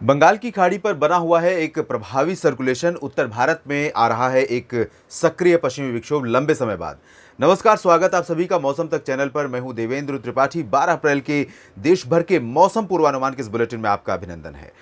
बंगाल की खाड़ी पर बना हुआ है एक प्रभावी सर्कुलेशन उत्तर भारत में आ रहा है एक सक्रिय पश्चिमी विक्षोभ लंबे समय बाद। नमस्कार, स्वागत आप सभी का मौसम तक चैनल पर। मैं हूं देवेंद्र त्रिपाठी। 12 अप्रैल के देश भर के मौसम पूर्वानुमान के इस बुलेटिन में आपका अभिनंदन है।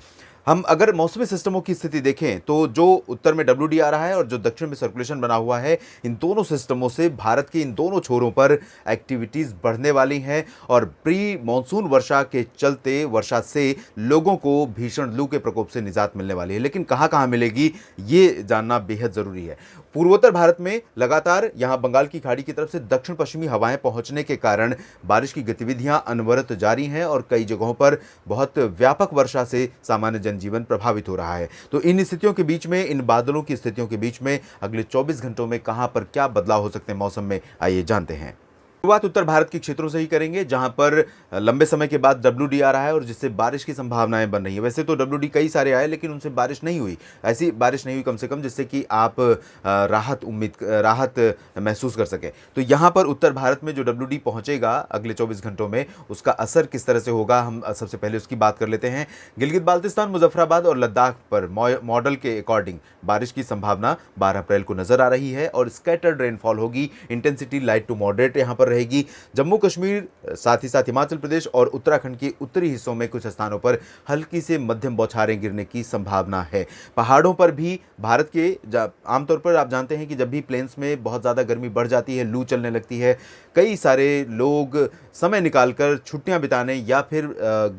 हम अगर मौसमी सिस्टमों की स्थिति देखें तो जो उत्तर में डब्ल्यूडी आ रहा है और जो दक्षिण में सर्कुलेशन बना हुआ है, इन दोनों सिस्टमों से भारत के इन दोनों छोरों पर एक्टिविटीज बढ़ने वाली हैं और प्री मॉनसून वर्षा के चलते वर्षा से लोगों को भीषण लू के प्रकोप से निजात मिलने वाली है। लेकिन कहां कहां मिलेगी, ये जानना बेहद जरूरी है। पूर्वोत्तर भारत में लगातार यहां बंगाल की खाड़ी की तरफ से दक्षिण पश्चिमी हवाएं पहुंचने के कारण बारिश की गतिविधियां अनवरत जारी हैं और कई जगहों पर बहुत व्यापक वर्षा से सामान्य जनजीवन प्रभावित हो रहा है। तो इन स्थितियों के बीच में, इन बादलों की स्थितियों के बीच में अगले 24 घंटों में कहां पर क्या बदलाव हो सकते हैं मौसम में, आइए जानते हैं। शुरुआत उत्तर भारत के क्षेत्रों से ही करेंगे, जहां पर लंबे समय के बाद डब्ल्यूडी आ रहा है और जिससे बारिश की संभावनाएं बन रही है। वैसे तो डब्ल्यूडी कई सारे आए लेकिन उनसे बारिश नहीं हुई, ऐसी बारिश नहीं हुई कम से कम जिससे कि आप राहत महसूस कर सकें। तो यहां पर उत्तर भारत में जो डब्ल्यूडी पहुंचेगा अगले 24 घंटों में, उसका असर किस तरह से होगा, हम सबसे पहले उसकी बात कर लेते हैं। गिलगित बाल्तिस्तान, मुजफ्फराबाद और लद्दाख पर मॉडल के अकॉर्डिंग बारिश की संभावना 12 अप्रैल को नजर आ रही है और स्कैटर्ड रेनफॉल होगी। इंटेंसिटी लाइट टू मॉडरेट यहां पर रहेगी। जम्मू कश्मीर, साथ ही साथ हिमाचल प्रदेश और उत्तराखंड के उत्तरी हिस्सों में कुछ स्थानों पर हल्की से मध्यम बौछारें गिरने की संभावना है। पहाड़ों पर भी भारत के आमतौर पर आप जानते हैं कि जब भी प्लेन्स में बहुत ज़्यादा गर्मी बढ़ जाती है, लू चलने लगती है, कई सारे लोग समय निकालकर छुट्टियां बिताने या फिर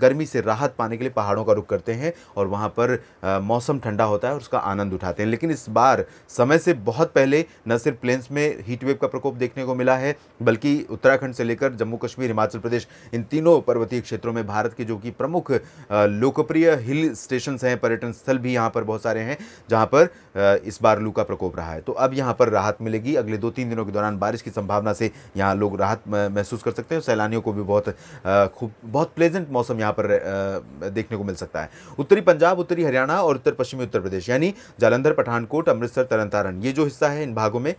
गर्मी से राहत पाने के लिए पहाड़ों का रुख करते हैं और वहां पर मौसम ठंडा होता है और उसका आनंद उठाते हैं। लेकिन इस बार समय से बहुत पहले न सिर्फ प्लेन्स में हीट वेव का प्रकोप देखने को मिला है, बल्कि उत्तराखंड से लेकर जम्मू कश्मीर, हिमाचल प्रदेश, इन तीनों पर्वतीय क्षेत्रों में भारत के जो कि प्रमुख लोकप्रिय हिल स्टेशंस हैं, पर्यटन स्थल भी यहाँ पर बहुत सारे हैं जहाँ पर इस बार लू का प्रकोप रहा है। तो अब यहाँ पर राहत मिलेगी। अगले 2-3 दिनों के दौरान बारिश की संभावना से यहाँ लोग राहत महसूस कर सकते हैं। सैलानियों को भी बहुत प्लेजेंट मौसम यहाँ पर देखने को मिल सकता है। उत्तरी पंजाब, उत्तरी हरियाणा और उत्तर पश्चिमी उत्तर प्रदेश यानी जालंधर, पठानकोट, अमृतसर, तरन तारण, ये जो हिस्सा है इन भागों में,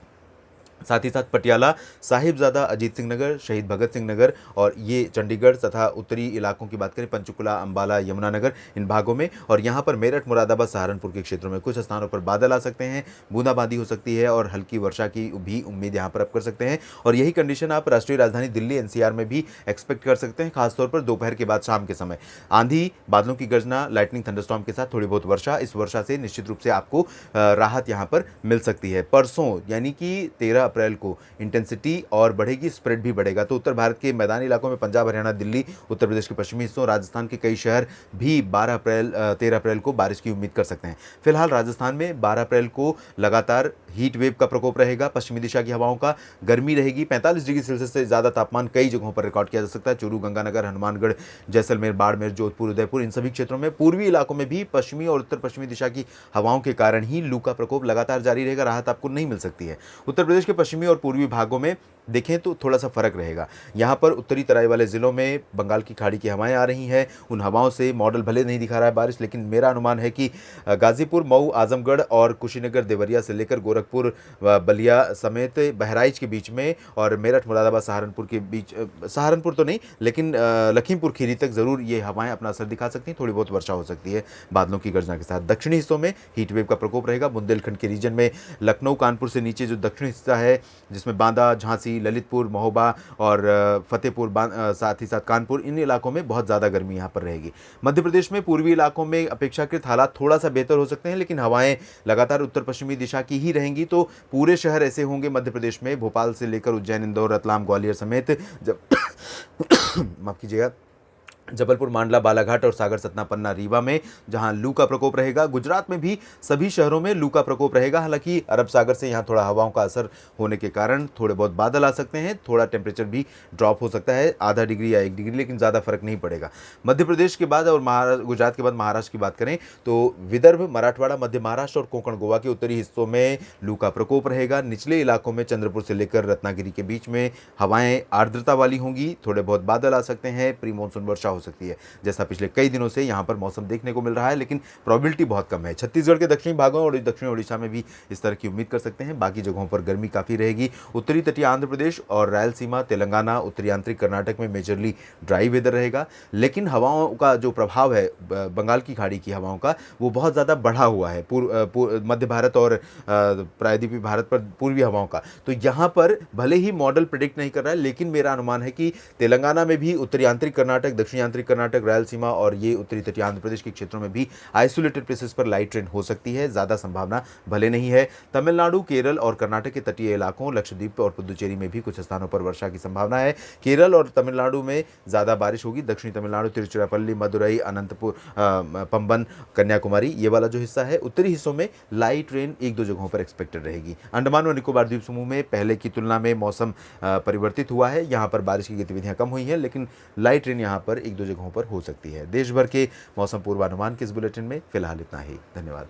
साथ ही साथ पटियाला, साहिबजादा, अजीत सिंह नगर, शहीद भगत सिंह नगर और ये चंडीगढ़ तथा उत्तरी इलाकों की बात करें, पंचकुला, अंबाला, यमुनानगर, इन भागों में, और यहाँ पर मेरठ, मुरादाबाद, सहारनपुर के क्षेत्रों में कुछ स्थानों पर बादल आ सकते हैं, बूंदाबांदी हो सकती है और हल्की वर्षा की भी उम्मीद यहाँ पर आप कर सकते हैं। और यही कंडीशन आप राष्ट्रीय राजधानी दिल्ली, एनसीआर में भी एक्सपेक्ट कर सकते हैं, खासतौर पर दोपहर के बाद शाम के समय। आंधी, बादलों की गर्जना, लाइटनिंग, थंडरस्टॉर्म के साथ थोड़ी बहुत वर्षा, इस वर्षा से निश्चित रूप से आपको राहत यहाँ पर मिल सकती है। परसों यानी कि 13 अप्रैल को इंटेंसिटी और बढ़ेगी, स्प्रेड भी बढ़ेगा। तो उत्तर भारत के मैदानी इलाकों में पंजाब, हरियाणा, दिल्ली, उत्तर प्रदेश के पश्चिमी हिस्सों, राजस्थान के कई शहर भी 13 अप्रैल को बारिश की उम्मीद कर सकते हैं। फिलहाल राजस्थान में 12 अप्रैल को लगातार हीट वेव का प्रकोप रहेगा। पश्चिमी दिशा की हवाओं का गर्मी रहेगी। 45 डिग्री सेल्सियस से ज़्यादा तापमान कई जगहों पर रिकॉर्ड किया जा सकता है। चूरू, गंगानगर, हनुमानगढ़, जैसलमेर, बाड़मेर, जोधपुर, उदयपुर, इन सभी क्षेत्रों में, पूर्वी इलाकों में भी पश्चिमी और उत्तर पश्चिमी दिशा की हवाओं के कारण ही लू का प्रकोप लगातार जारी रहेगा। राहत आपको नहीं मिल सकती है। उत्तर प्रदेश के पश्चिमी और पूर्वी भागों में देखें तो थोड़ा सा फर्क रहेगा। यहाँ पर उत्तरी तराई वाले जिलों में बंगाल की खाड़ी की हवाएं आ रही हैं। उन हवाओं से मॉडल भले नहीं दिखा रहा है बारिश, लेकिन मेरा अनुमान है कि गाजीपुर, मऊ, आजमगढ़ और कुशीनगर, देवरिया से लेकर गोरखपुर, बलिया समेत बहराइच के बीच में और मेरठ, मुरादाबाद, सहारनपुर के बीच, सहारनपुर तो नहीं लेकिन लखीमपुर खीरी तक जरूर ये हवाएं अपना असर दिखा सकती हैं। थोड़ी बहुत वर्षा हो सकती है बादलों की गर्जना के साथ। दक्षिणी हिस्सों में हीट वेव का प्रकोप रहेगा। बुंदेलखंड के रीजन में लखनऊ, कानपुर से नीचे जो दक्षिणी हिस्सा है, जिसमें बांदा, झांसी, ललितपुर, महोबा और फतेहपुर, साथ ही साथ कानपुर, इन इलाकों में बहुत ज़्यादा गर्मी यहाँ पर रहेगी। मध्य प्रदेश में पूर्वी इलाकों में अपेक्षाकृत हालात थोड़ा सा बेहतर हो सकते हैं, लेकिन हवाएं लगातार उत्तर पश्चिमी दिशा की ही रहेंगी। तो पूरे शहर ऐसे होंगे मध्य प्रदेश में, भोपाल से लेकर उज्जैन, इंदौर, रतलाम, ग्वालियर समेत जब माफ कीजिएगा, जबलपुर, मांडला, बालाघाट और सागर, सतना, पन्ना, रीवा में जहां लू का प्रकोप रहेगा। गुजरात में भी सभी शहरों में लू का प्रकोप रहेगा। हालांकि अरब सागर से यहां थोड़ा हवाओं का असर होने के कारण थोड़े बहुत बादल आ सकते हैं, थोड़ा टेम्परेचर भी ड्रॉप हो सकता है, आधा डिग्री या 1 डिग्री, लेकिन ज़्यादा फर्क नहीं पड़ेगा। मध्य प्रदेश के बाद और गुजरात के बाद महाराष्ट्र की बात करें तो विदर्भ, मराठवाड़ा, मध्य महाराष्ट्र और कोंकण गोवा के उत्तरी हिस्सों में लू का प्रकोप रहेगा। निचले इलाकों में चंद्रपुर से लेकर रत्नागिरी के बीच में हवाएं आर्द्रता वाली होंगी, थोड़े बहुत बादल आ सकते हैं, प्री मानसून वर्षा हो हो सकती है, जैसा पिछले कई दिनों से यहाँ पर मौसम देखने को मिल रहा है, लेकिन प्रोबेबिलिटी बहुत कम है। छत्तीसगढ़ के दक्षिणी भागों और दक्षिण ओडिशा में भी इस तरह की उम्मीद कर सकते हैं। बाकी जगहों पर गर्मी काफ़ी रहेगी। उत्तरी तटीय आंध्र प्रदेश और रायलसीमा, तेलंगाना, उत्तरी आंतरिक कर्नाटक में मेजरली ड्राई वेदर रहेगा, लेकिन हवाओं का जो प्रभाव है बंगाल की खाड़ी की हवाओं का, वो बहुत ज़्यादा बढ़ा हुआ है मध्य भारत और प्रायद्वीपीय भारत पर पूर्वी हवाओं का। तो यहाँ पर भले ही मॉडल प्रेडिक्ट नहीं कर रहा है, लेकिन मेरा अनुमान है कि तेलंगाना में भी, उत्तरी आंतरिक कर्नाटक, दक्षिणी आंतरिक कर्नाटक, रायलसीमा और ये उत्तरी तटीय आंध्र प्रदेश के क्षेत्रों में भी आइसोलेटेड प्लेसेस पर लाइट रेन हो सकती है। ज़्यादा संभावना भले नहीं है। तमिलनाडु, केरल और कर्नाटक के तटीय इलाकों, लक्षद्वीप और पुदुचेरी में भी कुछ स्थानों पर वर्षा की संभावना है। केरल और तमिलनाडु में ज़्यादा बारिश होगी। दक्षिणी तमिलनाडु, तिरुचिरापल्ली, मदुरई, अनंतपुर, पंबन, कन्याकुमारी, ये वाला जो हिस्सा है, उत्तरी हिस्सों में लाइट रेन एक दो जगहों पर एक्सपेक्टेड रहेगी। अंडमान और निकोबार द्वीप समूह में पहले की तुलना में मौसम परिवर्तित हुआ है। यहाँ पर बारिश की गतिविधियाँ कम हुई हैं, लेकिन लाइट रेन यहाँ पर एक दो जगहों पर हो सकती है। देश भर के मौसम पूर्वानुमान के इस बुलेटिन में फिलहाल इतना ही। धन्यवाद।